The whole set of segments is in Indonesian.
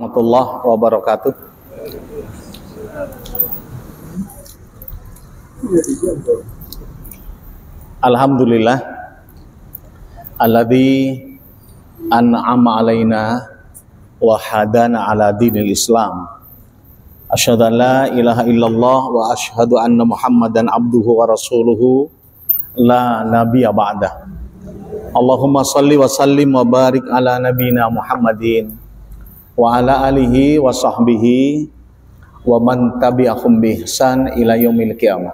Warahmatullahi wabarakatuh. Alhamdulillah alladzi an'ama alaina wa hadana ala dinil Islam. Asyhadu an la ilaha illallah wa asyhadu anna Muhammadan abduhu wa rasuluhu la nabiyya ba'dah. Allahumma salli wa sallim wa barik ala nabiyina Muhammadin wa ala alihi wa sahbihi wa man tabi'ahum bi ihsan ila yaumil qiyamah.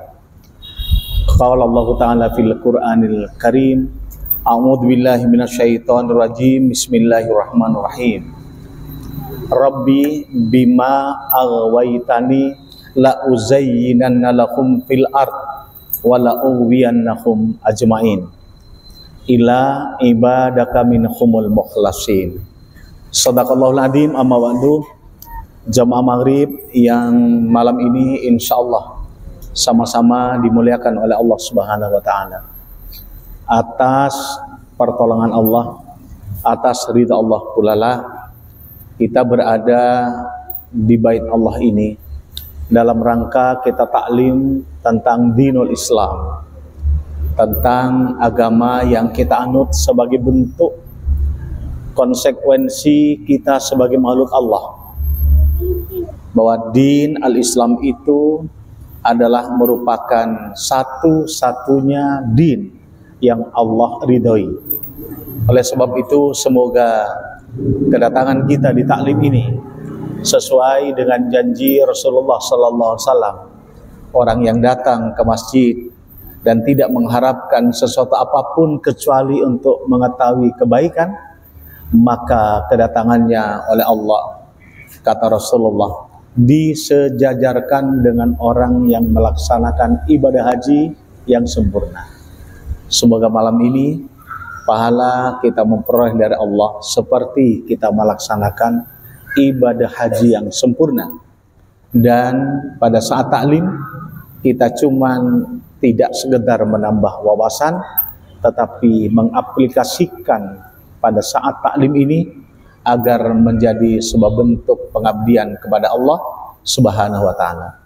Qala Allah Ta'ala fil Qur'anil Karim, a'udzu billahi minasyaitonir rajim, bismillahirrahmanirrahim. Rabbi bima aghwaytani la uzayyinanna lahum fil ard wa la ughwiyannahum ajmain ila ibadaka minhumul mukhlasin. Shadaqallahul adzim. Amma ba'du. Jamaah maghrib yang malam ini insyaallah sama-sama dimuliakan oleh Allah Subhanahu wa taala. Atas pertolongan Allah, atas ridha Allah pula kita berada di bait Allah ini dalam rangka kita taklim tentang dinul Islam, tentang agama yang kita anut sebagai bentuk konsekuensi kita sebagai makhluk Allah, bahwa din al-Islam itu adalah merupakan satu-satunya din yang Allah ridhoi. Oleh sebab itu semoga kedatangan kita di taklim ini sesuai dengan janji Rasulullah sallallahu alaihi wasallam. Orang yang datang ke masjid dan tidak mengharapkan sesuatu apapun kecuali untuk mengetahui kebaikan, maka kedatangannya oleh Allah, kata Rasulullah, disejajarkan dengan orang yang melaksanakan ibadah haji yang sempurna. Semoga malam ini pahala kita memperoleh dari Allah seperti kita melaksanakan ibadah haji yang sempurna. Dan pada saat taklim kita cuman tidak sekedar menambah wawasan, tetapi mengaplikasikan pada saat taklim ini agar menjadi sebuah bentuk pengabdian kepada Allah Subhanahu wa taala.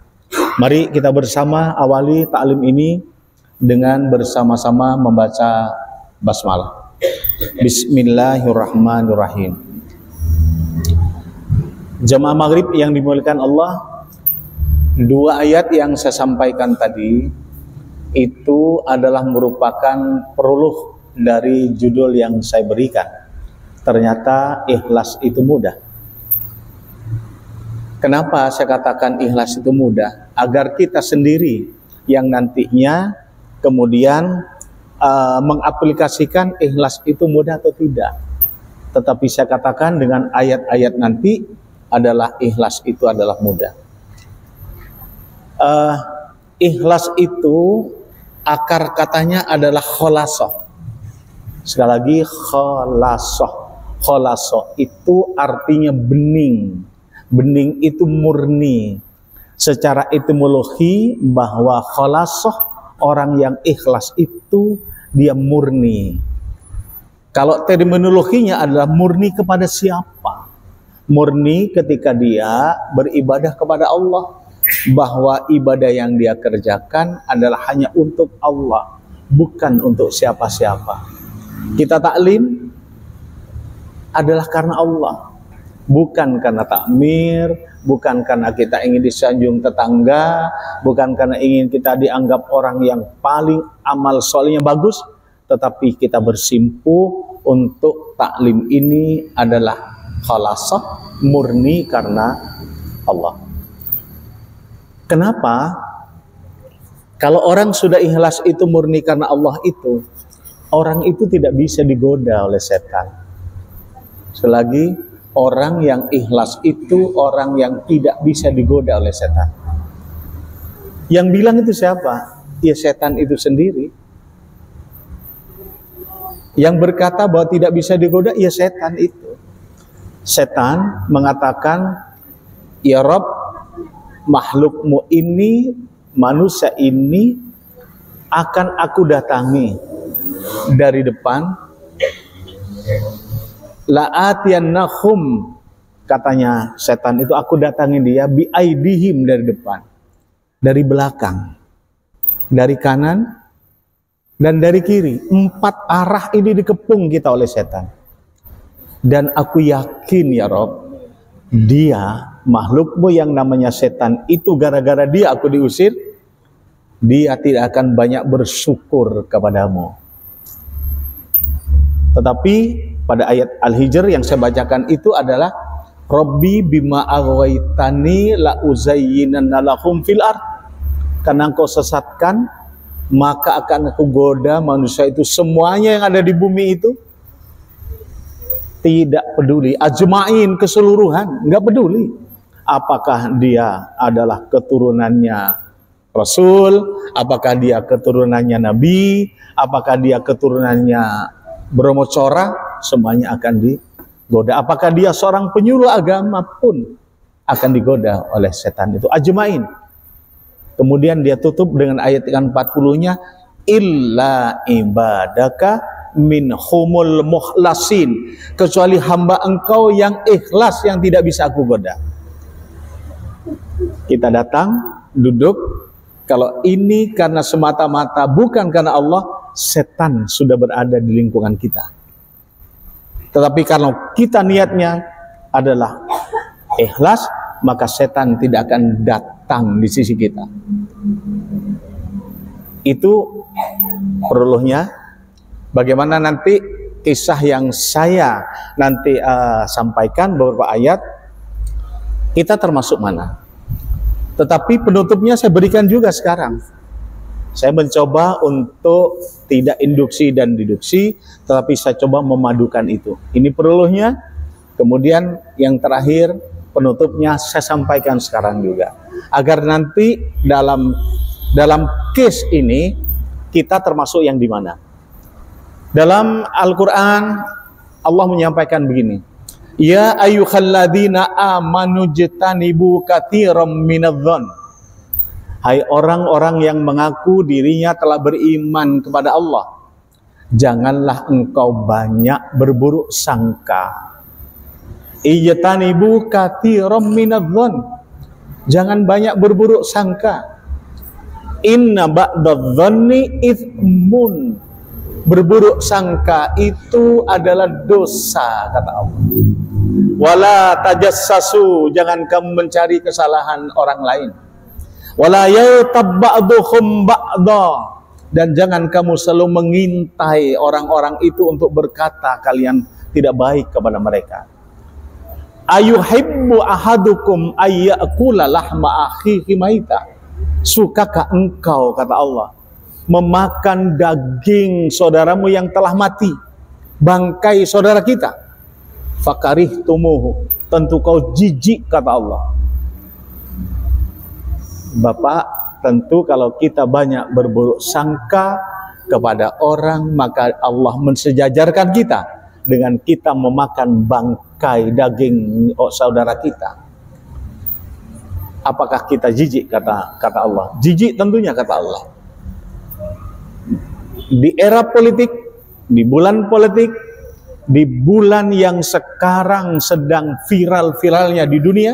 Mari kita bersama awali taklim ini dengan bersama-sama membaca basmalah. Bismillahirrahmanirrahim. Jamaah maghrib yang dimuliakan Allah, dua ayat yang saya sampaikan tadi itu adalah merupakan prolog dari judul yang saya berikan. Ternyata ikhlas itu mudah. Kenapa saya katakan ikhlas itu mudah? Agar kita sendiri yang nantinya kemudian mengaplikasikan ikhlas itu mudah atau tidak. Tetapi saya katakan dengan ayat-ayat nanti adalah ikhlas itu adalah mudah. Ikhlas itu akar katanya adalah kholasah. Sekali lagi kholasah. Kholasah itu artinya bening. Bening itu murni. Secara etimologi bahwa kholasah, orang yang ikhlas itu dia murni. Kalau terminologinya adalah murni kepada siapa? Murni ketika dia beribadah kepada Allah, bahwa ibadah yang dia kerjakan adalah hanya untuk Allah, bukan untuk siapa-siapa. Kita taklim adalah karena Allah, bukan karena takmir, bukan karena kita ingin disanjung tetangga, bukan karena ingin kita dianggap orang yang paling amal solehnya bagus, tetapi kita bersimpuh untuk taklim ini adalah khalasah, murni karena Allah. Kenapa? Kalau orang sudah ikhlas itu murni karena Allah itu, orang itu tidak bisa digoda oleh setan. Selagi orang yang ikhlas itu orang yang tidak bisa digoda oleh setan. Yang bilang itu siapa? Ya setan itu sendiri. Yang berkata bahwa tidak bisa digoda, ya setan itu. Setan mengatakan, ya Rabb, makhlukmu ini, manusia ini akan aku datangi dari depan, la'atiyannahum katanya setan itu, aku datangi dia biaidihim, dari depan, dari belakang, dari kanan, dan dari kiri. 4 arah ini dikepung kita oleh setan. Dan aku yakin ya Rob, dia, makhlukmu yang namanya setan itu, gara-gara dia aku diusir, dia tidak akan banyak bersyukur kepadamu. Tetapi pada ayat Al-Hijr yang saya bacakan itu adalah Rabbi bima aghwaytani la uzayyinanna lahum fil ard. Karena engkau sesatkan, maka akan aku goda manusia itu, semuanya yang ada di bumi itu. Tidak peduli, ajma'in, keseluruhan, nggak peduli apakah dia adalah keturunannya Rasul, apakah dia keturunannya Nabi, apakah dia keturunannya Bromo Cora, semuanya akan digoda. Apakah dia seorang penyuluh agama pun akan digoda oleh setan itu, ajma'in. Kemudian dia tutup dengan ayat yang 40-nya, illa ibadaka minhumul mukhlasin, kecuali hamba engkau yang ikhlas, yang tidak bisa aku goda. Kita datang, duduk, kalau ini karena semata-mata bukan karena Allah, setan sudah berada di lingkungan kita. Tetapi kalau kita niatnya adalah ikhlas, maka setan tidak akan datang di sisi kita. Itu perlunya. Bagaimana nanti kisah yang saya nanti sampaikan, beberapa ayat, kita termasuk mana. Tetapi penutupnya saya berikan juga sekarang. Saya mencoba untuk tidak induksi dan deduksi, tetapi saya coba memadukan itu. Ini perlunya. Kemudian yang terakhir, penutupnya saya sampaikan sekarang juga. Agar nanti dalam case ini, kita termasuk yang di mana. Dalam Al-Quran Allah menyampaikan begini, ya ayyuhalladzina amanu jtanibu katsiran minadh-dhon. Hai orang-orang yang mengaku dirinya telah beriman kepada Allah, janganlah engkau banyak berburuk sangka. Ijtanibu katsiran minadh-dhon, jangan banyak berburuk sangka. Inna ba'dadh-dhonni itsmun, berburuk sangka itu adalah dosa, kata Allah. Wala tajassasu, jangan kamu mencari kesalahan orang lain. Wala yaghtab ba'dukum ba'dha, dan jangan kamu selalu mengintai orang-orang itu untuk berkata kalian tidak baik kepada mereka. Ayuhibbu ahadukum ayyakula lahma akhihi maita, sukakah engkau, kata Allah, memakan daging saudaramu yang telah mati, bangkai saudara kita? Fakarih tumuhu, tentu kau jijik, kata Allah. Bapak, tentu kalau kita banyak berburuk sangka kepada orang, maka Allah mensejajarkan kita dengan kita memakan bangkai daging saudara kita. Apakah kita jijik, kata Allah? Jijik tentunya, kata Allah. Di era politik, di bulan politik, di bulan yang sekarang sedang viral-viralnya di dunia,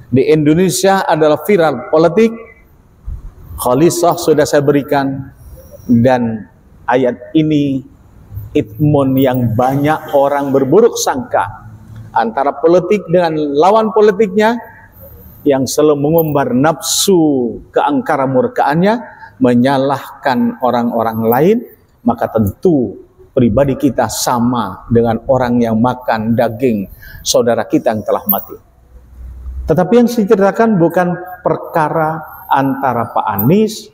di Indonesia adalah viral politik. Khalisah sudah saya berikan, dan ayat ini itmun, yang banyak orang berburuk sangka antara politik dengan lawan politiknya, yang selalu mengumbar nafsu keangkara murkaannya, menyalahkan orang-orang lain, maka tentu pribadi kita sama dengan orang yang makan daging saudara kita yang telah mati. Tetapi yang saya ceritakan bukan perkara antara Pak Anies,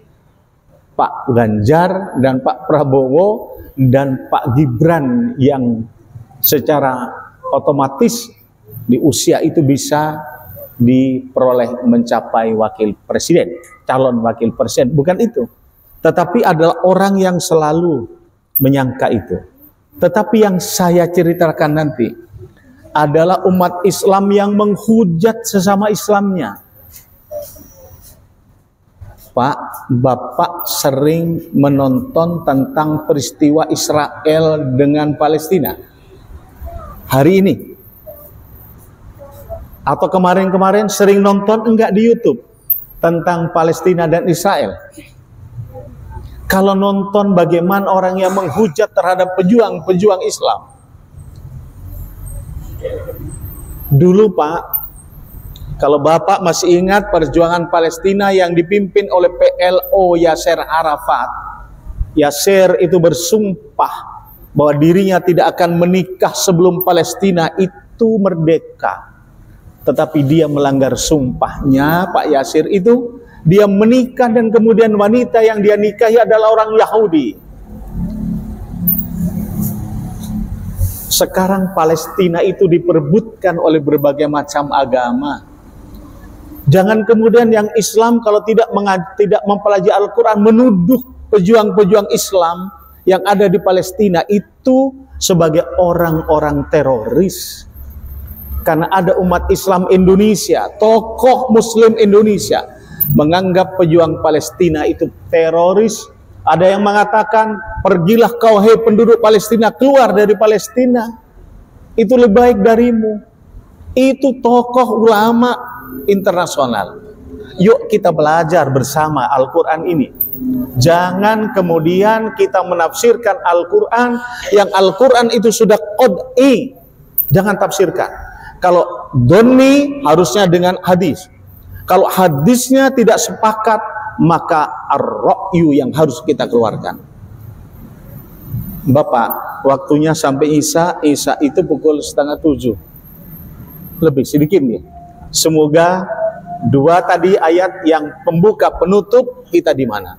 Pak Ganjar, dan Pak Prabowo, dan Pak Gibran yang secara otomatis di usia itu bisa diperoleh mencapai wakil presiden, calon wakil presiden, bukan itu. Tetapi adalah orang yang selalu menyangka itu. Tetapi yang saya ceritakan nanti adalah umat Islam yang menghujat sesama Islamnya. Pak, Bapak sering menonton tentang peristiwa Israel dengan Palestina. Hari ini Atau kemarin-kemarin sering nonton enggak di YouTube tentang Palestina dan Israel? Kalau nonton bagaimana orang yang menghujat terhadap pejuang-pejuang Islam. Dulu Pak, kalau Bapak masih ingat perjuangan Palestina yang dipimpin oleh PLO Yasser Arafat. Yasser itu bersumpah bahwa dirinya tidak akan menikah sebelum Palestina itu merdeka. Tetapi dia melanggar sumpahnya, Pak Yasser itu. Dia menikah dan kemudian wanita yang dia nikahi adalah orang Yahudi. Sekarang Palestina itu diperebutkan oleh berbagai macam agama. Jangan kemudian yang Islam kalau tidak mempelajari Al-Quran menuduh pejuang-pejuang Islam yang ada di Palestina itu sebagai orang-orang teroris. Karena ada umat Islam Indonesia, tokoh Muslim Indonesia menganggap pejuang Palestina itu teroris. Ada yang mengatakan, pergilah kau hei penduduk Palestina, keluar dari Palestina, itu lebih baik darimu. Itu tokoh ulama internasional. Yuk kita belajar bersama Al-Quran ini. Jangan kemudian kita menafsirkan Al-Quran yang Al-Quran itu sudah qad'i. Jangan tafsirkan. Kalau doni harusnya dengan hadis. Kalau hadisnya tidak sepakat, maka ar-ra'yu yang harus kita keluarkan. Bapak, waktunya sampai Isya itu pukul 6:30. Lebih sedikit nih. Semoga dua tadi ayat yang pembuka penutup kita di mana.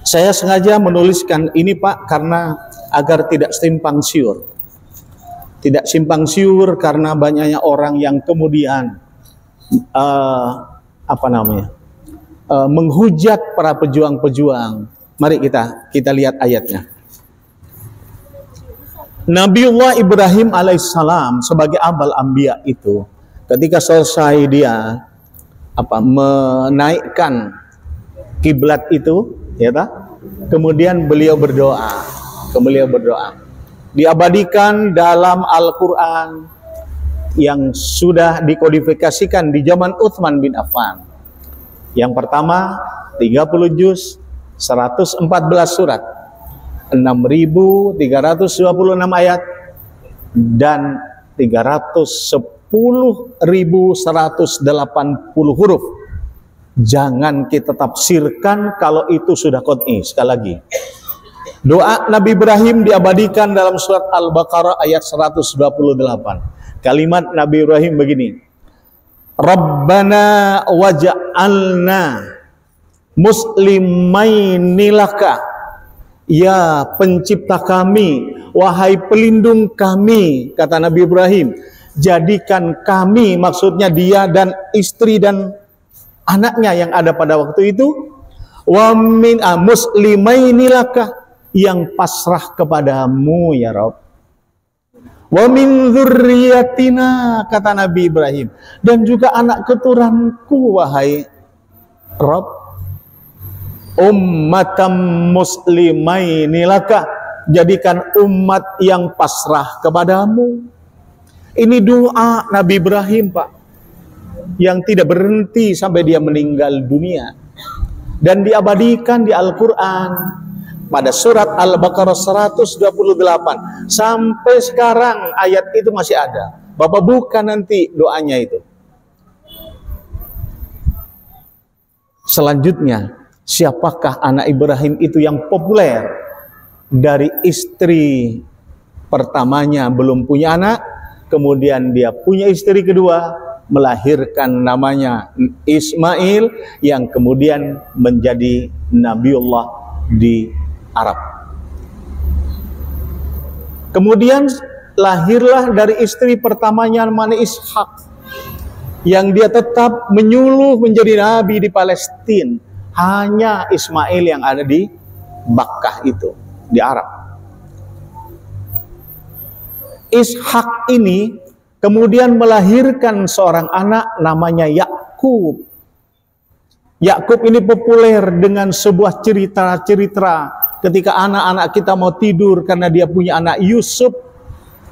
Saya sengaja menuliskan ini Pak karena agar tidak simpang siur. Tidak simpang siur karena banyaknya orang yang kemudian menghujat para pejuang-pejuang. Mari kita lihat ayatnya. Nabiullah Ibrahim alaihissalam sebagai abal anbiya itu ketika selesai dia menaikkan kiblat itu, ya tak? Kemudian beliau berdoa. Diabadikan dalam Al-Quran yang sudah dikodifikasikan di zaman Utsman bin Affan. Yang pertama 30 juz, 114 surat, 6.326 ayat dan 310.180 huruf. Jangan kita tafsirkan kalau itu sudah qad'i. Sekali lagi, doa Nabi Ibrahim diabadikan dalam surat Al-Baqarah ayat 128. Kalimat Nabi Ibrahim begini, Rabbana waj'alna muslimaini laka, ya pencipta kami, wahai pelindung kami, kata Nabi Ibrahim, jadikan kami, maksudnya dia dan istri dan anaknya yang ada pada waktu itu, wa min muslimaini laka, yang pasrah kepadamu ya Rabb. Wa min dzurriyyatina, kata Nabi Ibrahim, dan juga anak keturunanku wahai Rabb. Ummatam muslimaini laka, jadikan umat yang pasrah kepadamu. Ini doa Nabi Ibrahim Pak, yang tidak berhenti sampai dia meninggal dunia, dan diabadikan di Al-Quran pada surat Al-Baqarah 128. Sampai sekarang ayat itu masih ada. Bapak buka nanti doanya itu. Selanjutnya, siapakah anak Ibrahim itu yang populer? Dari istri pertamanya belum punya anak, kemudian dia punya istri kedua, melahirkan namanya Ismail, yang kemudian menjadi Nabiullah di Arab. Kemudian lahirlah dari istri pertamanya namanya Ishak, yang dia tetap menyuluh menjadi nabi di Palestina. Hanya Ismail yang ada di Makkah itu, di Arab. Ishak ini kemudian melahirkan seorang anak namanya Yakub. Yakub ini populer dengan sebuah cerita ketika anak-anak kita mau tidur karena dia punya anak Yusuf.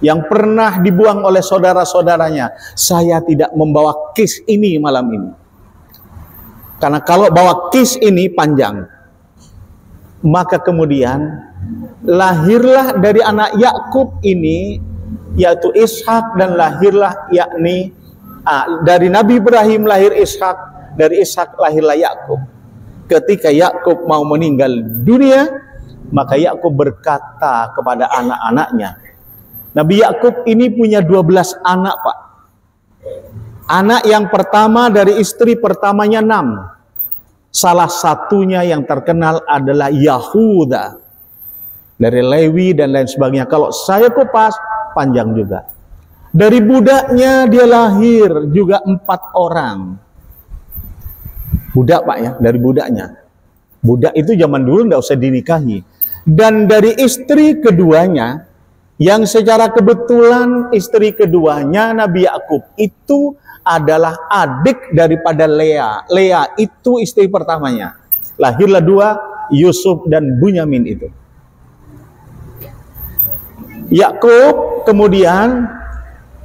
yang pernah dibuang oleh saudara-saudaranya. Saya tidak membawa kis ini malam ini, karena kalau bawa kis ini panjang. Maka kemudian lahirlah dari anak Yakub ini, yaitu Ishak, dan lahirlah dari Nabi Ibrahim lahir Ishak, dari Ishak lahirlah Yakub. Ketika Yakub mau meninggal dunia, maka Yakub berkata kepada anak-anaknya, Nabi Yakub ini punya 12 anak, Pak. Anak yang pertama dari istri pertamanya 6. Salah satunya yang terkenal adalah Yahuda, dari Lewi dan lain sebagainya. Kalau saya kupas, panjang juga. Dari budaknya dia lahir juga 4 orang. Budak, Pak, ya, dari budaknya. Budak itu zaman dulu nggak usah dinikahi. Dan dari istri keduanya, yang secara kebetulan istri keduanya Nabi Yakub itu adalah adik daripada Lea. Lea itu istri pertamanya. Lahirlah 2, Yusuf dan Bunyamin itu. Yakub kemudian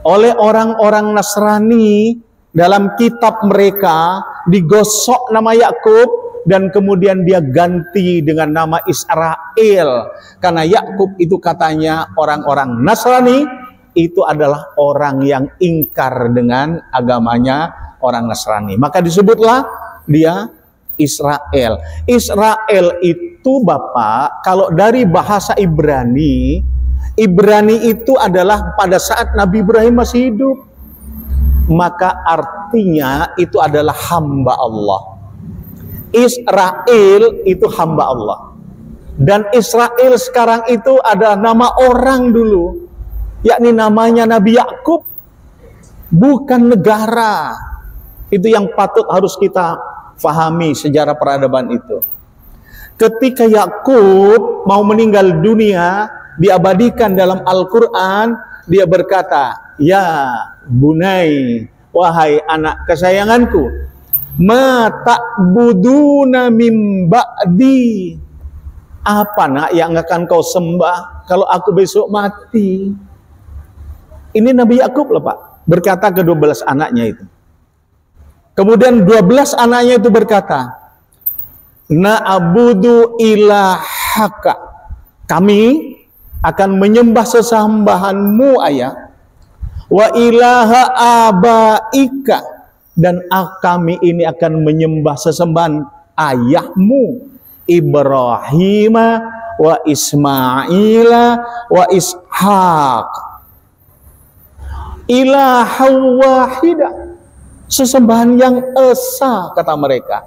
oleh orang-orang Nasrani dalam kitab mereka digosok nama Yakub, dan kemudian dia ganti dengan nama Israel, karena Yakub itu katanya orang-orang Nasrani itu adalah orang yang ingkar dengan agamanya orang Nasrani, maka disebutlah dia Israel. Israel itu, Bapak, kalau dari bahasa Ibrani, Ibrani itu adalah pada saat Nabi Ibrahim masih hidup, maka artinya itu adalah hamba Allah. Israel itu hamba Allah. Dan Israel sekarang itu adalah nama orang dulu, yakni namanya Nabi Yakub, bukan negara. Itu yang patut harus kita fahami sejarah peradaban itu. Ketika Yakub mau meninggal dunia, diabadikan dalam Al-Quran, dia berkata, ya bunai, wahai anak kesayanganku, ma ta'buduna mim ba'di, apa nak yang akan kau sembah kalau aku besok mati? Ini Nabi Yakub loh, Pak, berkata ke 12 anaknya itu. Kemudian 12 anaknya itu berkata, na'budu ilahaka, kami akan menyembah sesambahanmu ayah, wa ilaha abaika, dan kami ini akan menyembah sesembahan ayahmu Ibrahim wa Ismaila wa Ishaq, ilaha wahidah, sesembahan yang esa, kata mereka.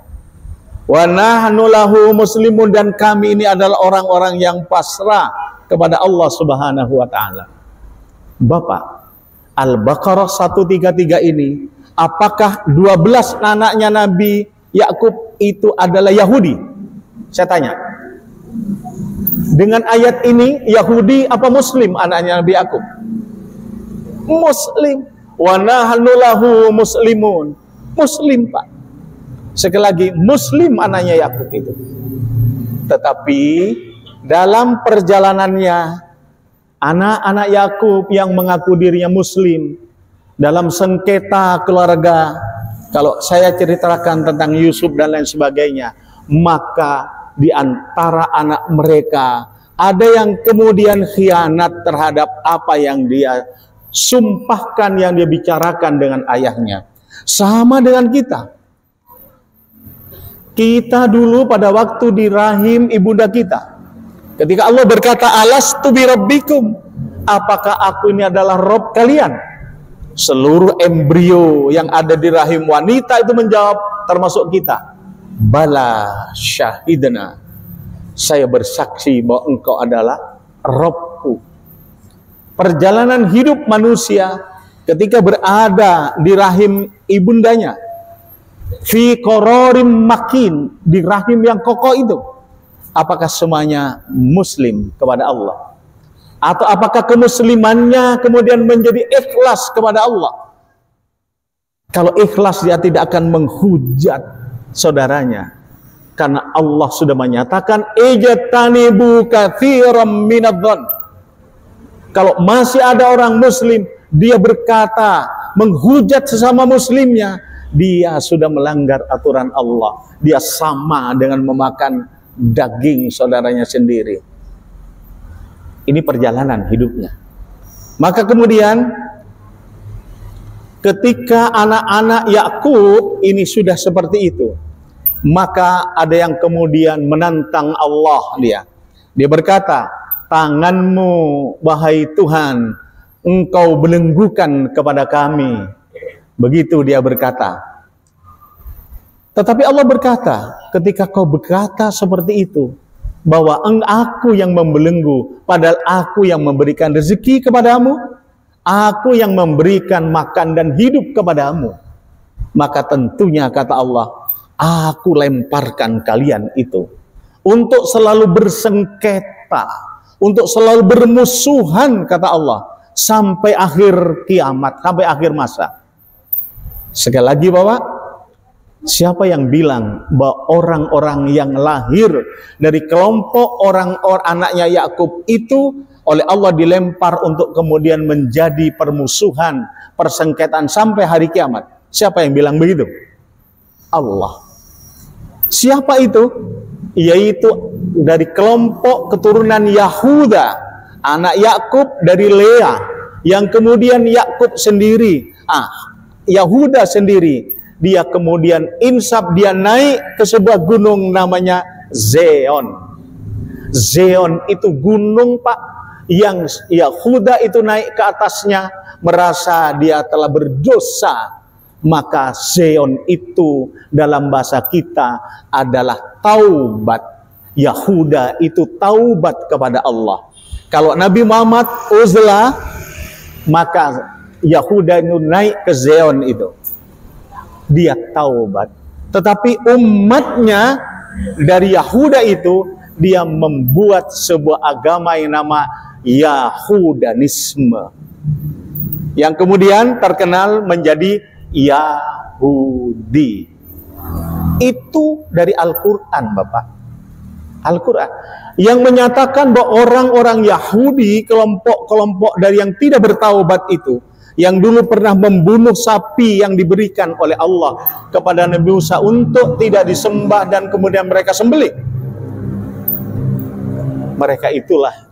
Wa nahnu lahu muslimun, dan kami ini adalah orang-orang yang pasrah kepada Allah Subhanahu wa taala. Bapak, Al-Baqarah 133 ini, apakah 12 anaknya Nabi Yakub itu adalah Yahudi? Saya tanya. Dengan ayat ini, Yahudi apa Muslim anaknya Nabi Yakub? Muslim. Wa nahnu lahu muslimun. Muslim, Pak. Sekali lagi, Muslim anaknya Yakub itu. Tetapi dalam perjalanannya, anak-anak Yakub yang mengaku dirinya Muslim, dalam sengketa keluarga, kalau saya ceritakan tentang Yusuf dan lain sebagainya, maka di antara anak mereka ada yang kemudian khianat terhadap apa yang dia sumpahkan, yang dia bicarakan dengan ayahnya. Sama dengan kita. Kita dulu pada waktu di rahim ibunda kita, ketika Allah berkata, alastu birabbikum, apakah aku ini adalah Rob kalian? Seluruh embrio yang ada di rahim wanita itu menjawab, termasuk kita, bala syahidna, saya bersaksi bahwa engkau adalah Robku. Perjalanan hidup manusia ketika berada di rahim ibundanya, fi qararim makin, di rahim yang kokoh itu, apakah semuanya muslim kepada Allah? Atau apakah kemuslimannya kemudian menjadi ikhlas kepada Allah? Kalau ikhlas, dia tidak akan menghujat saudaranya, karena Allah sudah menyatakan ijtanibu katsiran minadh-dhann, Kalau masih ada orang muslim, dia berkata, menghujat sesama muslimnya, dia sudah melanggar aturan Allah. Dia sama dengan memakan daging saudaranya sendiri. Ini perjalanan hidupnya. Maka kemudian ketika anak-anak Yakub ini sudah seperti itu, maka ada yang kemudian menantang Allah dia. Dia berkata, tanganmu wahai Tuhan, engkau belenggukan kepada kami. Begitu dia berkata. Tetapi Allah berkata, ketika kau berkata seperti itu, bahwa aku yang membelenggu, padahal aku yang memberikan rezeki kepadamu, aku yang memberikan makan dan hidup kepadamu, maka tentunya kata Allah, aku lemparkan kalian itu untuk selalu bersengketa, untuk selalu bermusuhan, kata Allah, sampai akhir kiamat, sampai akhir masa. Sekali lagi Bapak, siapa yang bilang bahwa orang-orang yang lahir dari kelompok orang-orang anaknya Yakub itu oleh Allah dilempar untuk kemudian menjadi permusuhan, persengketaan sampai hari kiamat? Siapa yang bilang begitu? Allah. Siapa itu? Yaitu dari kelompok keturunan Yahuda, anak Yakub dari Lea, yang kemudian Yakub sendiri, Yahuda sendiri, dia kemudian insaf, dia naik ke sebuah gunung namanya Zion. Zion itu gunung Pak, yang Yahuda itu naik ke atasnya, merasa dia telah berdosa. Maka Zion itu dalam bahasa kita adalah taubat. Yahuda itu taubat kepada Allah. Kalau Nabi Muhammad uzlah, maka Yahuda itu naik ke Zion itu, dia taubat. Tetapi umatnya dari Yahuda itu, dia membuat sebuah agama yang nama Yahudanisme, yang kemudian terkenal menjadi Yahudi. Itu dari Al-Quran Bapak. Al-Quran yang menyatakan bahwa orang-orang Yahudi, kelompok-kelompok dari yang tidak bertaubat itu, yang dulu pernah membunuh sapi yang diberikan oleh Allah kepada Nabi Musa untuk tidak disembah dan kemudian mereka sembelih. Mereka itulah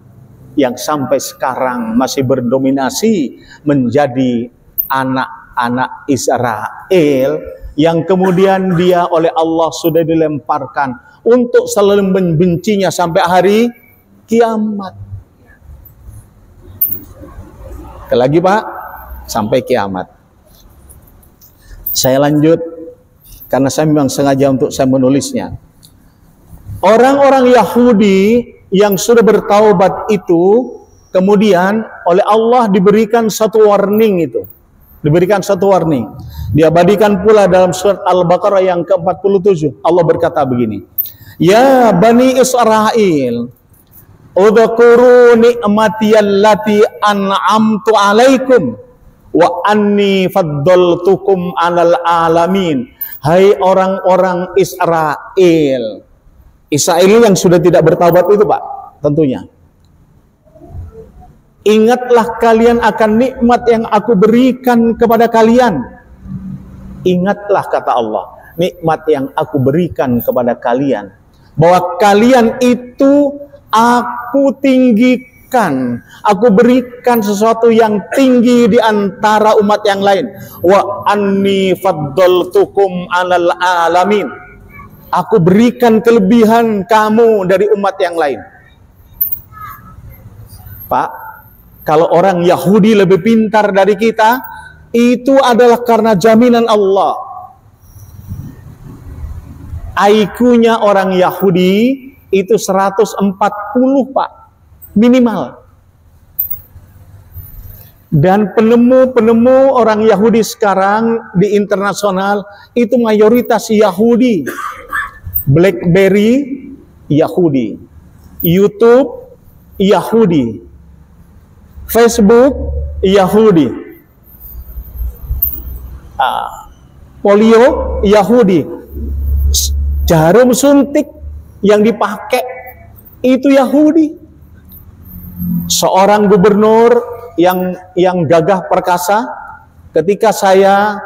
yang sampai sekarang masih berdominasi menjadi anak-anak Israel, yang kemudian dia oleh Allah sudah dilemparkan untuk selalu membencinya sampai hari kiamat. Lagi Pak, sampai kiamat. Saya lanjut karena saya memang sengaja untuk saya menulisnya. Orang-orang Yahudi yang sudah bertaubat itu kemudian oleh Allah diberikan satu warning itu. Diberikan satu warning. Diabadikan pula dalam surat Al-Baqarah yang ke-47. Allah berkata begini. Ya Bani Israel, udhkuru ni'matiyallati an'amtu alaikum wa anni faddaltukum 'alal alamin. Hai orang-orang Israel. Israel yang sudah tidak bertaubat itu Pak, tentunya. Ingatlah kalian akan nikmat yang aku berikan kepada kalian. Ingatlah kata Allah, nikmat yang aku berikan kepada kalian, bahwa kalian itu aku tinggikan, aku berikan sesuatu yang tinggi di antara umat yang lain. Wa anni faddaltukum 'alal alamin. Aku berikan kelebihan kamu dari umat yang lain. Pak, kalau orang Yahudi lebih pintar dari kita, itu adalah karena jaminan Allah. IQ-nya orang Yahudi itu 140 Pak, minimal. Dan penemu-penemu orang Yahudi sekarang di internasional itu mayoritas Yahudi. BlackBerry Yahudi, YouTube Yahudi, Facebook Yahudi, polio Yahudi, jarum suntik yang dipakai itu Yahudi. seorang gubernur yang gagah perkasa. Ketika saya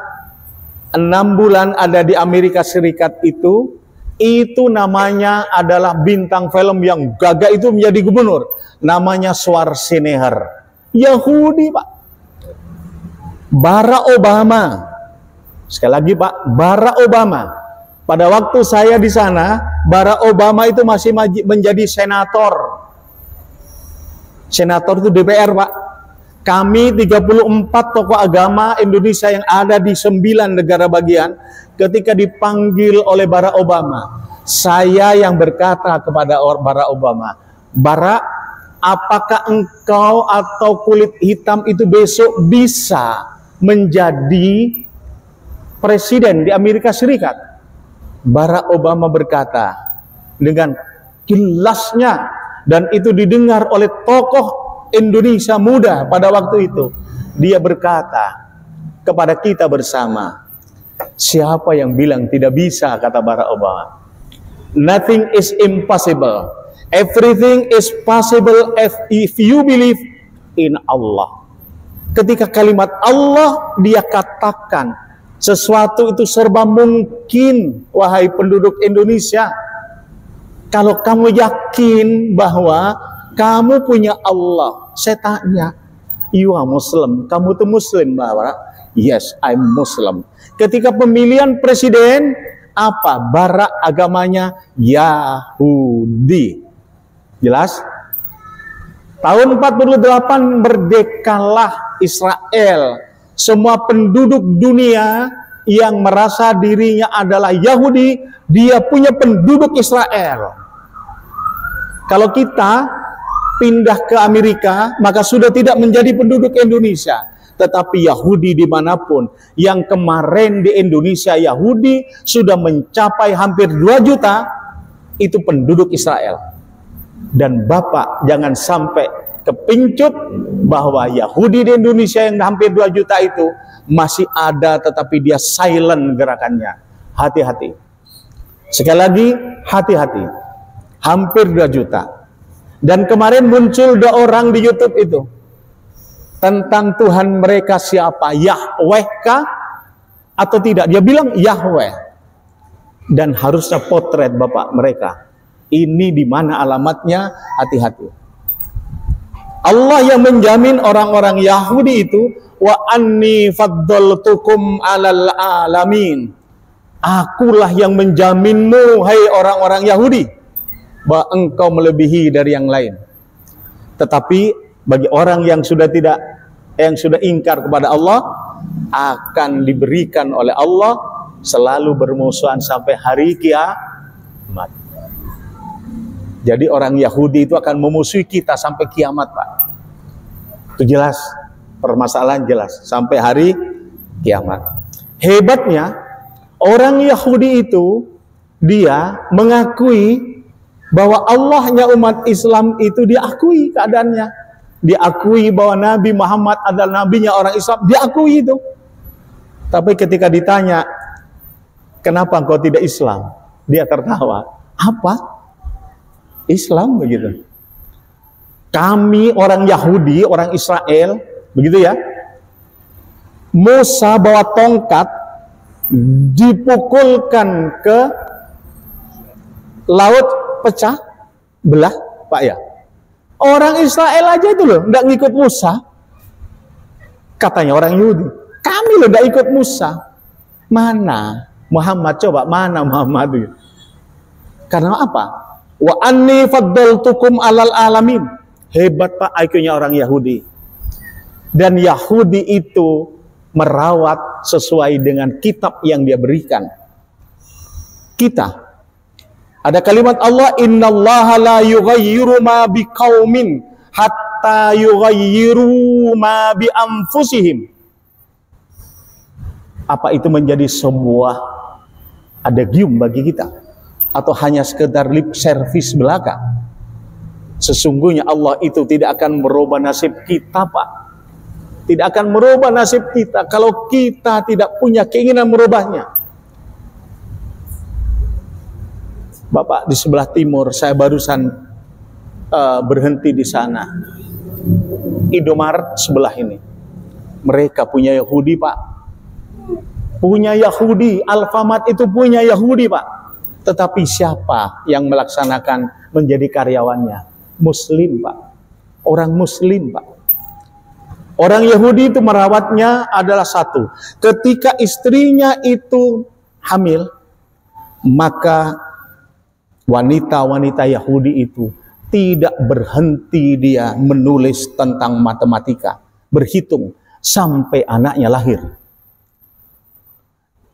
6 bulan ada di Amerika Serikat itu namanya adalah bintang film yang gagah itu menjadi gubernur. Namanya Schwarzenegger. Yahudi, Pak. Barack Obama. Sekali lagi, Pak, Barack Obama. Pada waktu saya di sana, Barack Obama itu masih menjadi senator. Senator itu DPR, Pak. Kami 34 tokoh agama Indonesia yang ada di 9 negara bagian, ketika dipanggil oleh Barack Obama, saya yang berkata kepada Barack Obama, Barack, apakah engkau atau kulit hitam itu besok bisa menjadi presiden di Amerika Serikat? Barack Obama berkata dengan jelasnya, dan itu didengar oleh tokoh Indonesia muda pada waktu itu. Dia berkata kepada kita bersama, siapa yang bilang tidak bisa, kata Barack Obama. Nothing is impossible. Everything is possible if you believe in Allah. Ketika kalimat Allah dia katakan, sesuatu itu serba mungkin, wahai penduduk Indonesia. Kalau kamu yakin bahwa kamu punya Allah. Saya tanya, you are Muslim, kamu tuh Muslim, Barak? Yes, I'm Muslim. Ketika pemilihan presiden, apa? Barak agamanya Yahudi. Jelas? Tahun 48 merdekalah Israel. Semua penduduk dunia yang merasa dirinya adalah Yahudi, dia punya penduduk Israel. Kalau kita pindah ke Amerika, maka sudah tidak menjadi penduduk Indonesia. Tetapi Yahudi dimanapun, yang kemarin di Indonesia Yahudi sudah mencapai hampir 2 juta, itu penduduk Israel. Dan Bapak jangan sampai kepincut bahwa Yahudi di Indonesia yang hampir 2 juta itu masih ada, tetapi dia silent gerakannya. Hati-hati. Sekali lagi, hati-hati. Hampir 2 juta. Dan kemarin muncul 2 orang di YouTube itu tentang Tuhan mereka siapa, Yahweh kah atau tidak. Dia bilang Yahweh. Dan harusnya potret Bapak mereka. Ini di mana alamatnya? Hati-hati. Allah yang menjamin orang-orang Yahudi itu, wa anni faddaltukum alal alamin. Akulah yang menjaminmu, hai orang-orang Yahudi, bahwa engkau melebihi dari yang lain. Tetapi bagi orang yang sudah ingkar kepada Allah, akan diberikan oleh Allah selalu bermusuhan sampai hari kiamat. Jadi orang Yahudi itu akan memusuhi kita sampai kiamat, Pak. Itu jelas, permasalahan jelas sampai hari kiamat. Hebatnya orang Yahudi itu dia mengakui bahwa Allahnya umat Islam itu diakui keadaannya. Diakui bahwa Nabi Muhammad adalah nabinya orang Islam. Diakui itu. Tapi ketika ditanya, kenapa engkau tidak Islam? Dia tertawa. Apa? Islam begitu. Kami orang Yahudi, orang Israel, begitu ya. Musa bawa tongkat, dipukulkan ke laut, pecah belah, Pak ya. Orang Israel aja itu loh enggak ngikut Musa. Katanya orang Yahudi, kami loh enggak ikut Musa. Mana Muhammad? Coba mana Muhammad? Karena apa? Wa anni faddaltukum alal alamin. Hebat, Pak, IQ-nya orang Yahudi. Dan Yahudi itu merawat sesuai dengan kitab yang dia berikan. Kita ada kalimat Allah, innallaha la yughayyiru ma biqaumin hatta yughayyiru ma bi anfusihim. Apa itu menjadi sebuah adagium bagi kita atau hanya sekedar lip service belaka? Sesungguhnya Allah itu tidak akan merubah nasib kita, Pak. Tidak akan merubah nasib kita kalau kita tidak punya keinginan merubahnya. Bapak, di sebelah timur saya barusan berhenti di sana. Indomaret sebelah ini. Mereka punya Yahudi, Pak. Punya Yahudi. Alfamart itu punya Yahudi, Pak. Tetapi siapa yang melaksanakan menjadi karyawannya? Muslim, Pak. Orang Muslim, Pak. Orang Yahudi itu merawatnya adalah satu. Ketika istrinya itu hamil, maka wanita-wanita Yahudi itu tidak berhenti dia menulis tentang matematika, berhitung sampai anaknya lahir.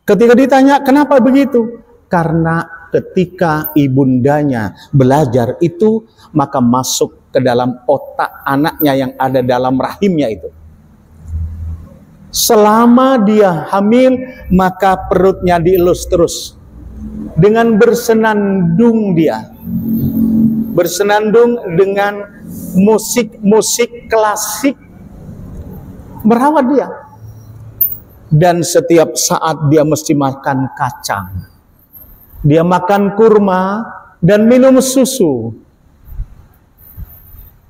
Ketika ditanya kenapa begitu? Karena ketika ibundanya belajar itu, maka masuk ke dalam otak anaknya yang ada dalam rahimnya itu. Selama dia hamil, maka perutnya dielus terus. Dengan bersenandung dia. Bersenandung dengan musik-musik klasik. Merawat dia. Dan setiap saat dia mesti makan kacang. Dia makan kurma dan minum susu.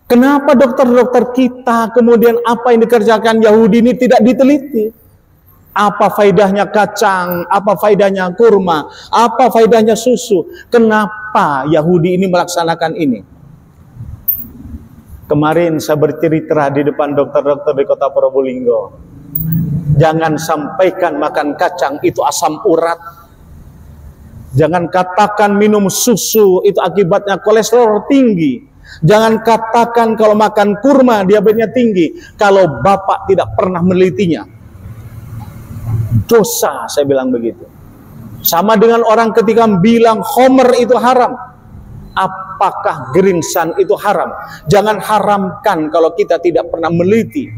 Kenapa dokter-dokter kita kemudian apa yang dikerjakan Yahudi ini tidak diteliti? Apa faedahnya kacang? Apa faedahnya kurma? Apa faedahnya susu? Kenapa Yahudi ini melaksanakan ini? Kemarin saya bercerita di depan dokter-dokter di kota Probolinggo. Jangan sampaikan makan kacang itu asam urat. Jangan katakan minum susu itu akibatnya kolesterol tinggi. Jangan katakan kalau makan kurma diabetesnya tinggi, kalau Bapak tidak pernah menelitinya. Dosa, saya bilang begitu. Sama dengan orang ketika bilang Homer itu haram. Apakah green sun itu haram? Jangan haramkan kalau kita tidak pernah meneliti.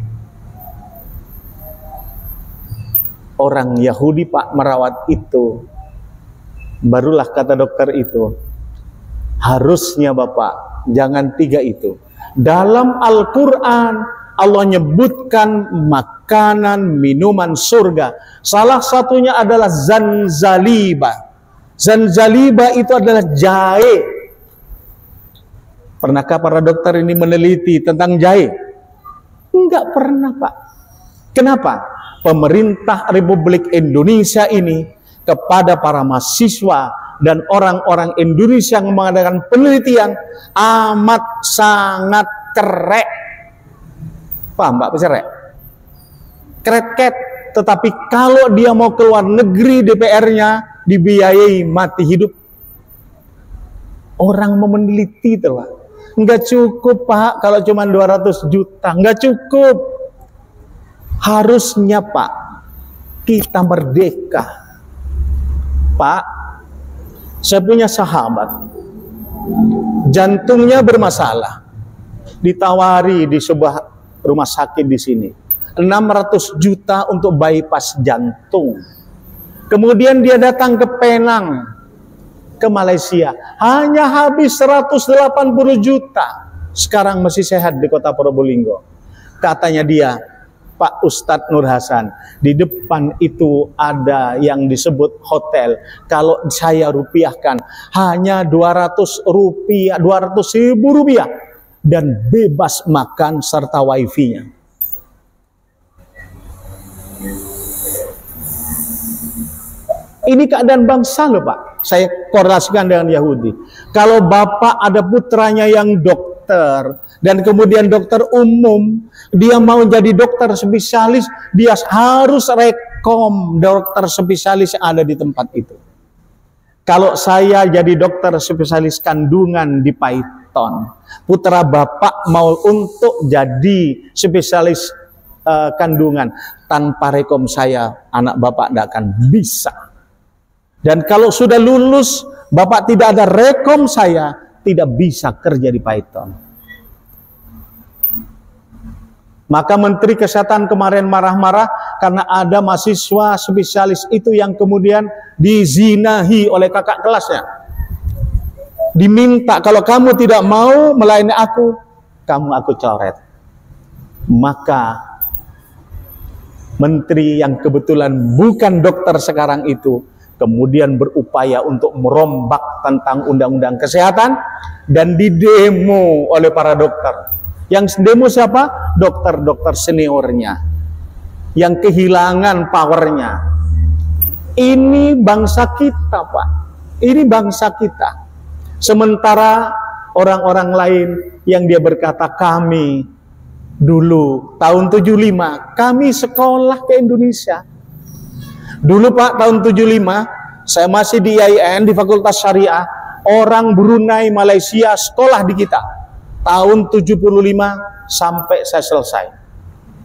Orang Yahudi, Pak, merawat itu. Barulah kata dokter itu, harusnya Bapak jangan tiga itu. Dalam Al-Quran Allah nyebutkan makanan minuman surga. Salah satunya adalah zanzaliba. Zanzaliba itu adalah jahe. Pernahkah para dokter ini meneliti tentang jahe? Enggak pernah, Pak. Kenapa? Pemerintah Republik Indonesia ini kepada para mahasiswa dan orang-orang Indonesia yang mengadakan penelitian amat sangat kerek. Paham Pak, cerek? Keret-keret. Tetapi kalau dia mau keluar negeri, DPR-nya dibiayai mati hidup. Orang mau meneliti itu, Pak. Enggak cukup, Pak, kalau cuma 200 juta. Enggak cukup. Harusnya, Pak, kita merdeka. Pak, saya punya sahabat, jantungnya bermasalah, ditawari di sebuah rumah sakit di sini, 600 juta untuk bypass jantung. Kemudian dia datang ke Penang, ke Malaysia, hanya habis 180 juta. Sekarang masih sehat di kota Probolinggo. Katanya dia, Pak Ustadz Nur Hasan, di depan itu ada yang disebut hotel. Kalau saya rupiahkan hanya 200.000 rupiah dan bebas makan serta wifi-nya. Ini keadaan bangsa loh, Pak. Saya korelasikan dengan Yahudi. Kalau Bapak ada putranya yang dokter dan kemudian dokter umum, dia mau jadi dokter spesialis, dia harus rekom dokter spesialis yang ada di tempat itu. Kalau saya jadi dokter spesialis kandungan di Python, putra Bapak mau untuk jadi spesialis kandungan, tanpa rekom saya, anak Bapak tidak akan bisa. Dan kalau sudah lulus, Bapak tidak ada rekom saya, tidak bisa kerja di Python. Maka Menteri Kesehatan kemarin marah-marah karena ada mahasiswa spesialis itu yang kemudian dizinahi oleh kakak kelasnya. Diminta, kalau kamu tidak mau melayani aku coret. Maka menteri yang kebetulan bukan dokter sekarang itu kemudian berupaya untuk merombak tentang undang-undang kesehatan dan didemo oleh para dokter. Yang demo siapa? Dokter-dokter seniornya yang kehilangan powernya. Ini bangsa kita, Pak. Ini bangsa kita. Sementara orang-orang lain yang dia berkata, kami dulu tahun 75 kami sekolah ke Indonesia. Dulu Pak, tahun 75 saya masih di IAIN, di Fakultas Syariah. Orang Brunei, Malaysia sekolah di kita. Tahun 75 sampai saya selesai.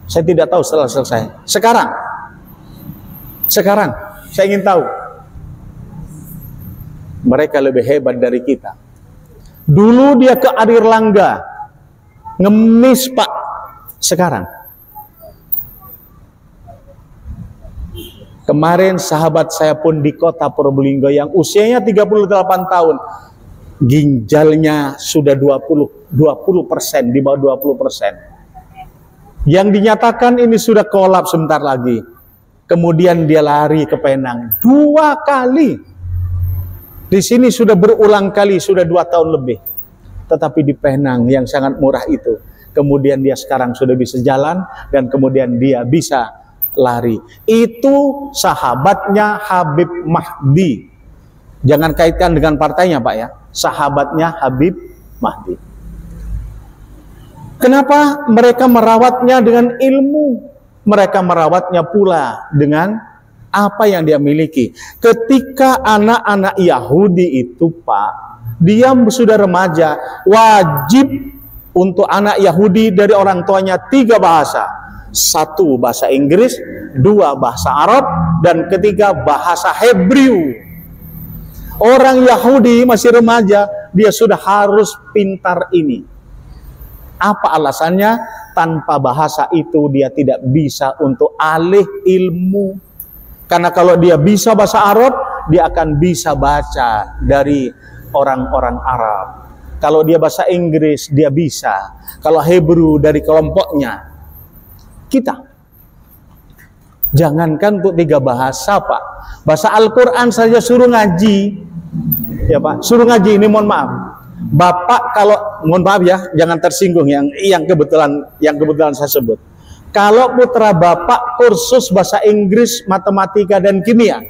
Saya tidak tahu setelah selesai. Sekarang saya ingin tahu. Mereka lebih hebat dari kita. Dulu dia ke Arirlangga, ngemis Pak. Sekarang kemarin sahabat saya pun di kota Probolinggo yang usianya 38 tahun, ginjalnya sudah 20%, di bawah 20%. Yang dinyatakan ini sudah kolaps sebentar lagi. Kemudian dia lari ke Penang 2 kali. Di sini sudah berulang kali, sudah 2 tahun lebih. Tetapi di Penang yang sangat murah itu, kemudian dia sekarang sudah bisa jalan dan kemudian dia bisa lari. Itu sahabatnya Habib Mahdi. Jangan kaitkan dengan partainya Pak ya. Sahabatnya Habib Mahdi. Kenapa mereka merawatnya dengan ilmu? Mereka merawatnya pula dengan apa yang dia miliki. Ketika anak-anak Yahudi itu Pak, dia sudah remaja, wajib untuk anak Yahudi dari orang tuanya 3 bahasa. 1 bahasa Inggris, 2 bahasa Arab, dan ketiga bahasa Hebrew. Orang Yahudi masih remaja, dia sudah harus pintar ini. Apa alasannya? Tanpa bahasa itu dia tidak bisa untuk alih ilmu. Karena kalau dia bisa bahasa Arab, dia akan bisa baca dari orang-orang Arab. Kalau dia bahasa Inggris, dia bisa. Kalau Hebrew dari kelompoknya. Kita. Jangankan untuk 3 bahasa, Pak. Bahasa Al-Quran saja suruh ngaji. Ya Pak, suruh ngaji, ini mohon maaf. Bapak kalau, mohon maaf ya, jangan tersinggung yang kebetulan saya sebut. Kalau putra Bapak kursus bahasa Inggris, matematika, dan kimia,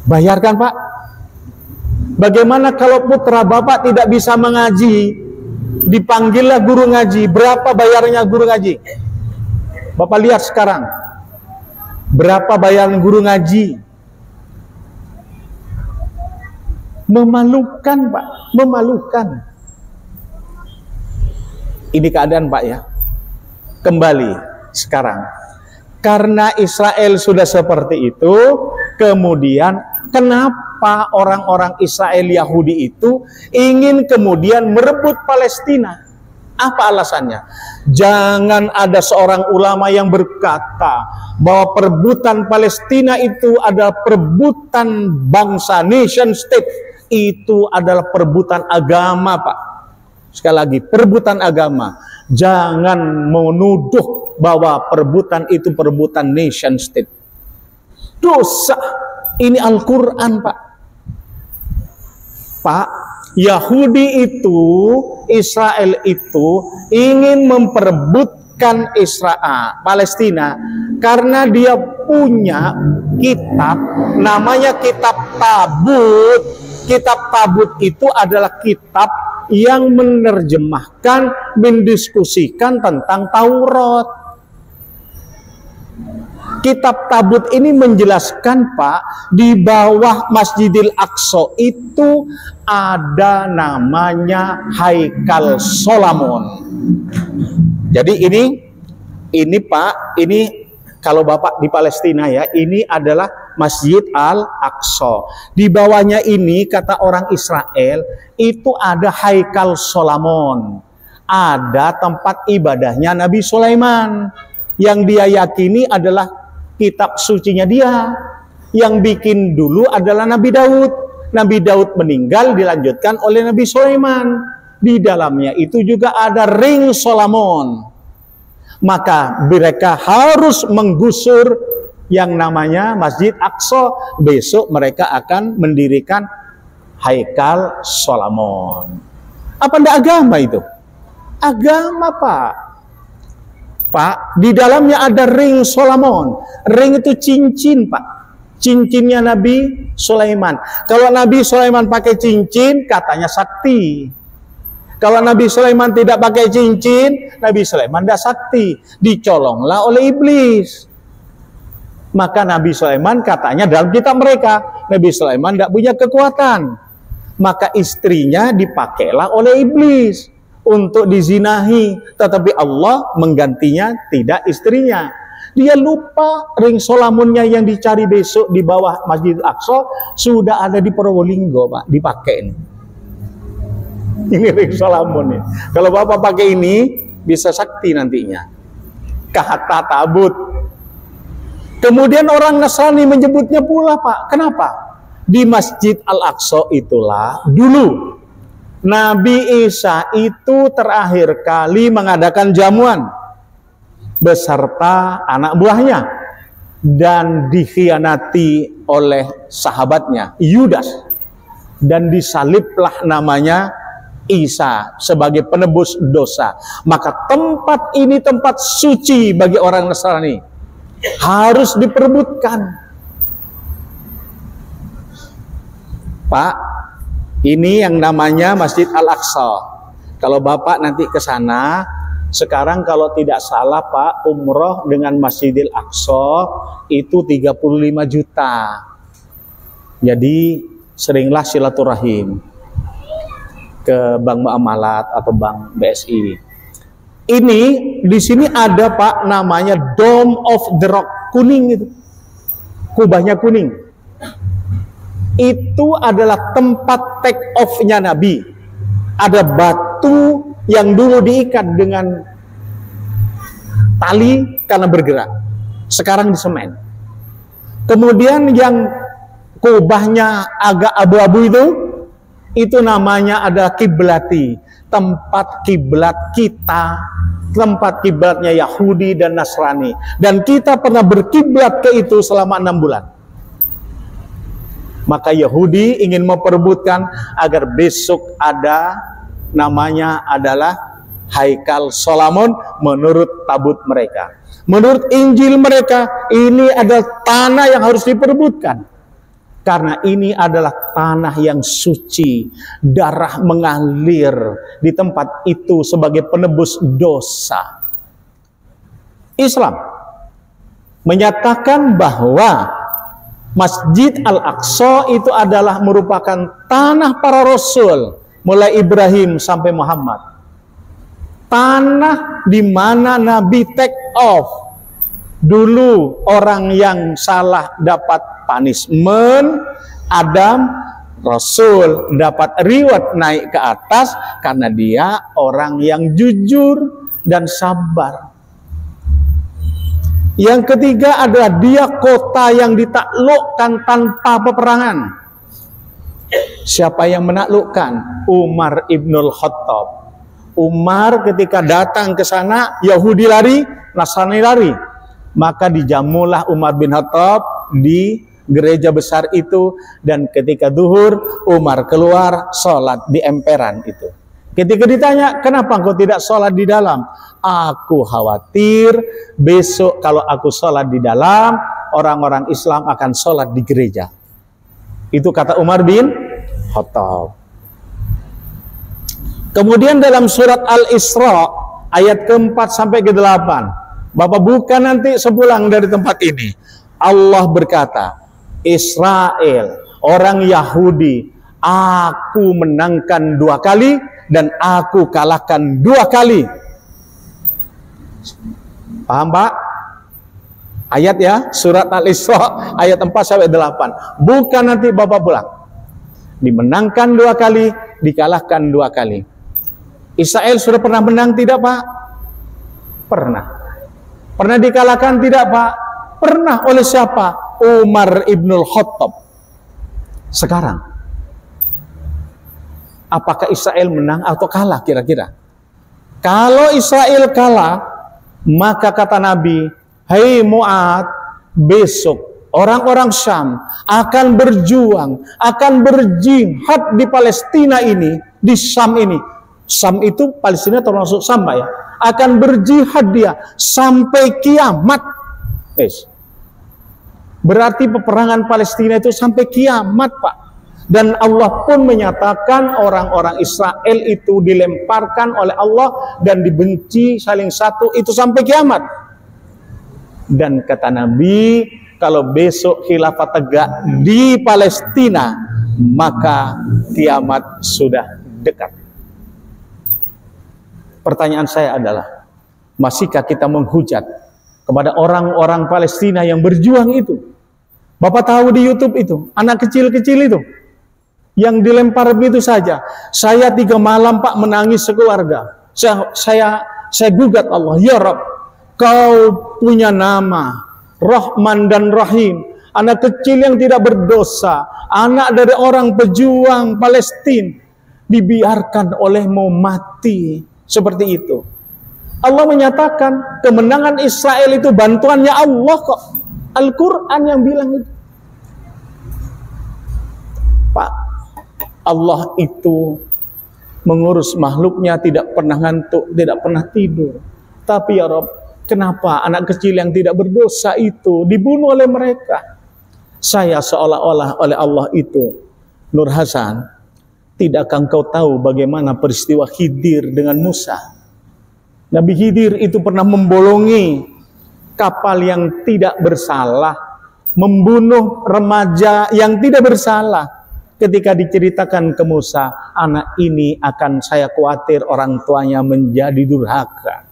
bayarkan Pak. Bagaimana kalau putra Bapak tidak bisa mengaji, dipanggillah guru ngaji, berapa bayarnya guru ngaji? Bapak lihat sekarang, berapa bayaran guru ngaji? Memalukan Pak, memalukan. Ini keadaan Pak ya. Kembali sekarang, karena Israel sudah seperti itu, kemudian kenapa orang-orang Israel Yahudi itu ingin kemudian merebut Palestina? Apa alasannya? Jangan ada seorang ulama yang berkata bahwa perebutan Palestina itu adalah perebutan bangsa, nation state. Itu adalah perebutan agama Pak. Sekali lagi, perebutan agama. Jangan menuduh bahwa perebutan itu perebutan nation state. Dosa. Ini Al-Quran Pak. Pak, Yahudi itu, Israel itu ingin memperebutkan Palestina karena dia punya kitab, namanya kitab Tabut. Kitab Tabut itu adalah kitab yang menerjemahkan, mendiskusikan tentang Taurat. Kitab Tabut ini menjelaskan Pak, di bawah Masjidil Aqsa itu ada namanya Haikal Solomon. Jadi ini Pak, ini kalau Bapak di Palestina ya, ini adalah Masjid Al-Aqsa. Di bawahnya ini, kata orang Israel, itu ada Haikal Solomon. Ada tempat ibadahnya Nabi Sulaiman. Yang dia yakini adalah kitab sucinya dia. Yang bikin dulu adalah Nabi Daud. Nabi Daud meninggal, dilanjutkan oleh Nabi Sulaiman. Di dalamnya itu juga ada ring Solomon. Maka mereka harus menggusur yang namanya Masjid Aqsa. Besok mereka akan mendirikan Haikal Solomon. Apa ndak agama itu? agama, Pak. Pak, di dalamnya ada ring Solomon. Ring itu cincin, Pak. Cincinnya Nabi Sulaiman. Kalau Nabi Sulaiman pakai cincin, katanya sakti. Kalau Nabi Sulaiman tidak pakai cincin, Nabi Sulaiman tidak sakti. Dicolonglah oleh iblis. Maka Nabi Sulaiman katanya dalam kitab mereka, Nabi Sulaiman tidak punya kekuatan. Maka istrinya dipakailah oleh iblis untuk dizinahi. Tetapi Allah menggantinya tidak istrinya. Dia lupa ring Solomonnya yang dicari besok di bawah Masjid Al-Aqsa sudah ada di Probolinggo, Pak, dipakai ini. Ini ring Solomon nih. Kalau Bapak pakai ini bisa sakti nantinya. Kata tabut. Kemudian orang Nasrani menyebutnya pula, Pak. Kenapa? Di Masjid Al-Aqsa itulah dulu Nabi Isa itu terakhir kali mengadakan jamuan beserta anak buahnya dan dikhianati oleh sahabatnya Yudas, dan disaliblah namanya Isa sebagai penebus dosa. Maka tempat ini tempat suci bagi orang Nasrani, harus diperebutkan. Pak, ini yang namanya Masjid Al-Aqsa. Kalau Bapak nanti ke sana, sekarang kalau tidak salah Pak, umroh dengan Masjidil Aqsa itu 35 juta. Jadi seringlah silaturahim ke Bank Muamalat atau Bank BSI. Ini di sini ada, Pak, namanya Dome of the Rock, kuning itu. Kubahnya kuning. Itu adalah tempat take off-nya Nabi. Ada batu yang dulu diikat dengan tali karena bergerak. Sekarang di semen. Kemudian yang kubahnya agak abu-abu itu namanya ada kiblati, tempat kiblat kita, tempat kiblatnya Yahudi dan Nasrani. Dan kita pernah berkiblat ke itu selama 6 bulan. Maka Yahudi ingin memperebutkan agar besok ada namanya adalah Haikal Solomon menurut tabut mereka. Menurut Injil mereka, ini adalah tanah yang harus diperebutkan. Karena ini adalah tanah yang suci, darah mengalir di tempat itu sebagai penebus dosa. Islam menyatakan bahwa Masjid Al-Aqsa itu adalah merupakan tanah para rasul, mulai Ibrahim sampai Muhammad. Tanah di mana Nabi take off. Dulu orang yang salah dapat punishment, Adam Rasul dapat reward naik ke atas karena dia orang yang jujur dan sabar. Yang ketiga adalah dia kota yang ditaklukkan tanpa peperangan. Siapa yang menaklukkan? Umar ibnul Khattab. Umar ketika datang ke sana, Yahudi lari, Nasrani lari. Maka dijamulah Umar bin Khattab di gereja besar itu, dan ketika duhur Umar keluar sholat di emperan itu. Ketika ditanya, kenapa engkau tidak sholat di dalam? Aku khawatir besok kalau aku sholat di dalam, orang-orang Islam akan sholat di gereja. Itu kata Umar bin Khattab. Kemudian dalam surat Al-Isra ayat ke-4 sampai ke-8, Bapak buka nanti sepulang dari tempat ini, Allah berkata, Israel, orang Yahudi, aku menangkan 2 kali dan aku kalahkan 2 kali. Paham, Pak? Ayat ya, surat Al-Isra ayat 4 sampai 8. Bukan nanti Bapak pulang. Dimenangkan 2 kali, dikalahkan 2 kali. Israel sudah pernah menang tidak, Pak? Pernah. Pernah dikalahkan tidak, Pak? Pernah. Oleh siapa? Umar ibnul Khattab. Sekarang, apakah Israel menang atau kalah kira-kira? Kalau Israel kalah, maka kata Nabi, hei Mu'ad, besok orang-orang Syam akan berjuang, akan berjihad di Palestina ini, di Syam ini, Sam itu Palestina termasuk Sam, Pak, ya. Akan berjihad dia sampai kiamat. Berarti peperangan Palestina itu sampai kiamat, Pak. Dan Allah pun menyatakan orang-orang Israel itu dilemparkan oleh Allah dan dibenci saling satu itu sampai kiamat. Dan kata Nabi, kalau besok khilafah tegak di Palestina, maka kiamat sudah dekat. Pertanyaan saya adalah, masihkah kita menghujat kepada orang-orang Palestina yang berjuang itu? Bapak tahu di YouTube itu, anak kecil-kecil itu, yang dilempar begitu saja. Saya 3 malam, Pak, menangis sekeluarga. Saya gugat Allah, ya Rabb, Kau punya nama Rahman dan Rahim. Anak kecil yang tidak berdosa, anak dari orang pejuang Palestina, dibiarkan olehmu mati seperti itu. Allah menyatakan kemenangan Israel itu bantuannya Allah kok. Al-Quran yang bilang itu. Pak, Allah itu mengurus makhluknya tidak pernah ngantuk, tidak pernah tidur. Tapi ya Rabb, kenapa anak kecil yang tidak berdosa itu dibunuh oleh mereka? Saya seolah-olah oleh Allah itu, Nur Hasan, tidakkah engkau tahu bagaimana peristiwa Khidir dengan Musa? Nabi Khidir itu pernah membolongi kapal yang tidak bersalah, membunuh remaja yang tidak bersalah. Ketika diceritakan ke Musa, anak ini akan saya khawatir orang tuanya menjadi durhaka.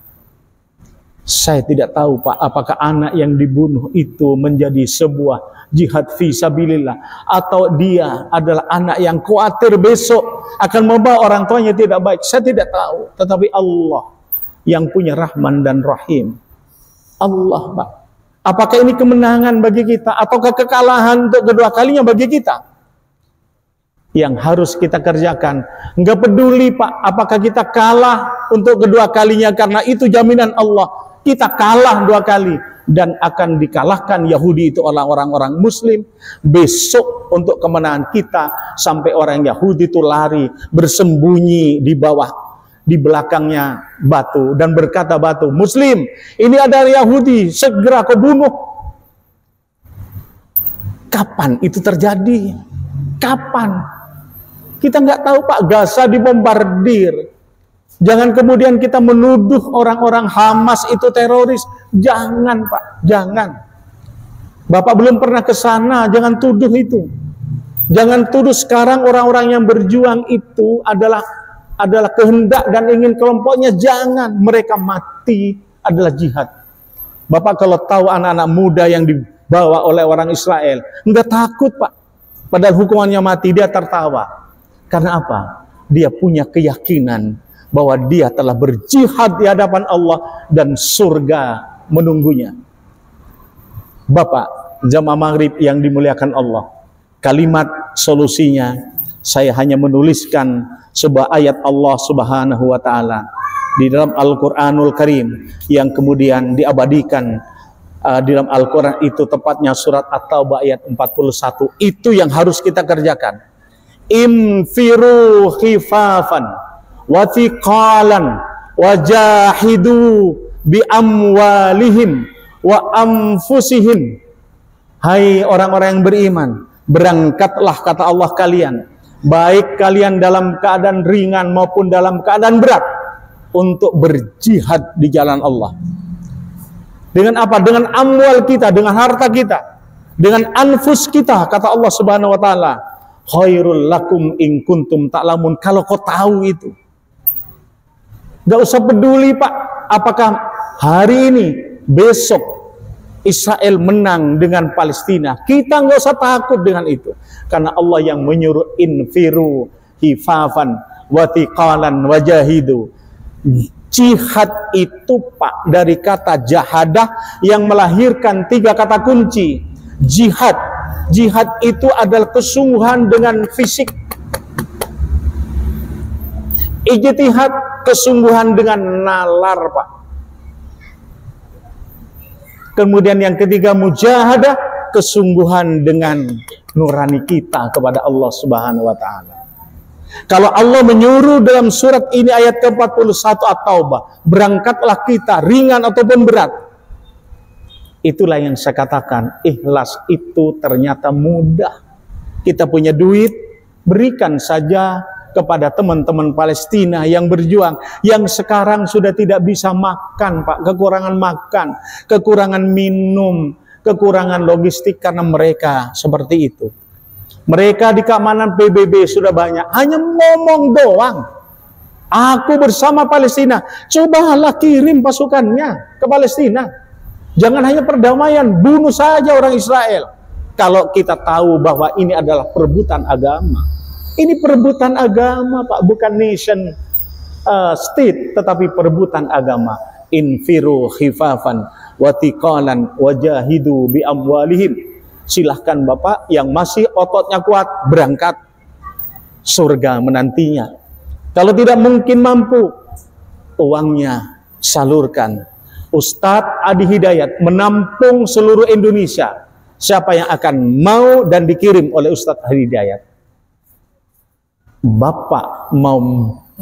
Saya tidak tahu, Pak, apakah anak yang dibunuh itu menjadi sebuah jihad fi sabilillah, atau dia adalah anak yang khawatir besok akan membawa orang tuanya tidak baik. Saya tidak tahu, tetapi Allah yang punya Rahman dan Rahim. Allah, Pak. Apakah ini kemenangan bagi kita ataukah kekalahan untuk kedua kalinya bagi kita? Yang harus kita kerjakan, enggak peduli, Pak, apakah kita kalah untuk kedua kalinya, karena itu jaminan Allah. Kita kalah 2 kali dan akan dikalahkan Yahudi itu oleh orang-orang Muslim. Besok untuk kemenangan kita, sampai orang Yahudi itu lari bersembunyi di belakangnya batu dan berkata batu, Muslim, ini ada Yahudi, segera kau bunuh. Kapan itu terjadi? Kapan? Kita nggak tahu, Pak. Gaza dibombardir. Jangan kemudian kita menuduh orang-orang Hamas itu teroris. Jangan, Pak, jangan. Bapak belum pernah ke sana, jangan tuduh itu. Jangan tuduh sekarang orang-orang yang berjuang itu adalah kehendak dan ingin kelompoknya. Jangan, mereka mati adalah jihad. Bapak kalau tahu anak-anak muda yang dibawa oleh orang Israel, enggak takut, Pak. Padahal hukumannya mati, dia tertawa. Karena apa? Dia punya keyakinan bahwa dia telah berjihad di hadapan Allah dan surga menunggunya. Bapak, jamaah maghrib yang dimuliakan Allah, kalimat solusinya, saya hanya menuliskan sebuah ayat Allah Subhanahu wa ta'ala di dalam Al-Quranul Karim yang kemudian diabadikan di dalam Al-Quran itu, tepatnya surat At-Taubah ayat 41. Itu yang harus kita kerjakan. Infiru khifafan wa thiqalan wajahidu bi amwalihim wa anfusihim. Hai orang-orang yang beriman, berangkatlah, kata Allah, kalian, baik kalian dalam keadaan ringan maupun dalam keadaan berat, untuk berjihad di jalan Allah. Dengan apa? Dengan amwal kita, dengan harta kita, dengan anfus kita, kata Allah Subhanahu wa ta'ala. Khairul lakum in kuntum ta'lamun. Kalau kau tahu itu, gak usah peduli, Pak, apakah hari ini, besok Israel menang dengan Palestina. Kita gak usah takut dengan itu, karena Allah yang menyuruh infiru hifafan wa thiqalan wajahidu. Jihad itu, Pak, dari kata jahadah yang melahirkan 3 kata kunci. Jihad, jihad itu adalah kesungguhan dengan fisik. Ijtihad, kesungguhan dengan nalar, Pak. Kemudian yang ketiga, mujahadah, kesungguhan dengan nurani kita kepada Allah Subhanahu wa ta'ala. Kalau Allah menyuruh dalam surat ini ayat ke-41 At-Taubah, berangkatlah kita ringan ataupun berat. Itulah yang saya katakan, ikhlas itu ternyata mudah. Kita punya duit, berikan saja kepada teman-teman Palestina yang berjuang, yang sekarang sudah tidak bisa makan, Pak, kekurangan makan, kekurangan minum, kekurangan logistik karena mereka seperti itu. Mereka di keamanan PBB sudah banyak, hanya ngomong doang. Aku bersama Palestina, cobalah kirim pasukannya ke Palestina. Jangan hanya perdamaian, bunuh saja orang Israel. Kalau kita tahu bahwa ini adalah perebutan agama. Ini perebutan agama, Pak, bukan nation state, tetapi perebutan agama. Infiru khifafan wa thiqalan wajahidu bi amwalihim. Silahkan Bapak yang masih ototnya kuat berangkat, surga menantinya. Kalau tidak mungkin mampu, uangnya salurkan. Ustadz Adi Hidayat menampung seluruh Indonesia. Siapa yang akan mau dan dikirim oleh Ustadz Adi Hidayat? Bapak mau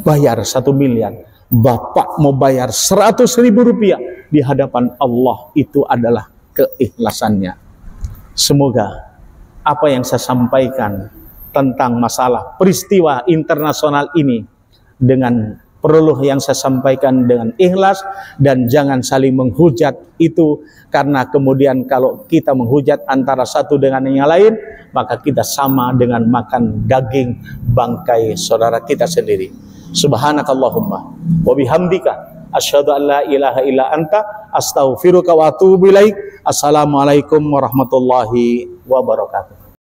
bayar 1 miliar, Bapak mau bayar 100.000 rupiah, di hadapan Allah itu adalah keikhlasannya. Semoga apa yang saya sampaikan tentang masalah peristiwa internasional ini dengan perlu yang saya sampaikan dengan ikhlas, dan jangan saling menghujat itu, karena kemudian kalau kita menghujat antara satu dengan yang lain, maka kita sama dengan makan daging bangkai saudara kita sendiri. Subhanakallahumma wa bihamdika asyhadu an la ilaha illa anta astaghfiruka wa atubu ilaik. Assalamualaikum warahmatullahi wabarakatuh.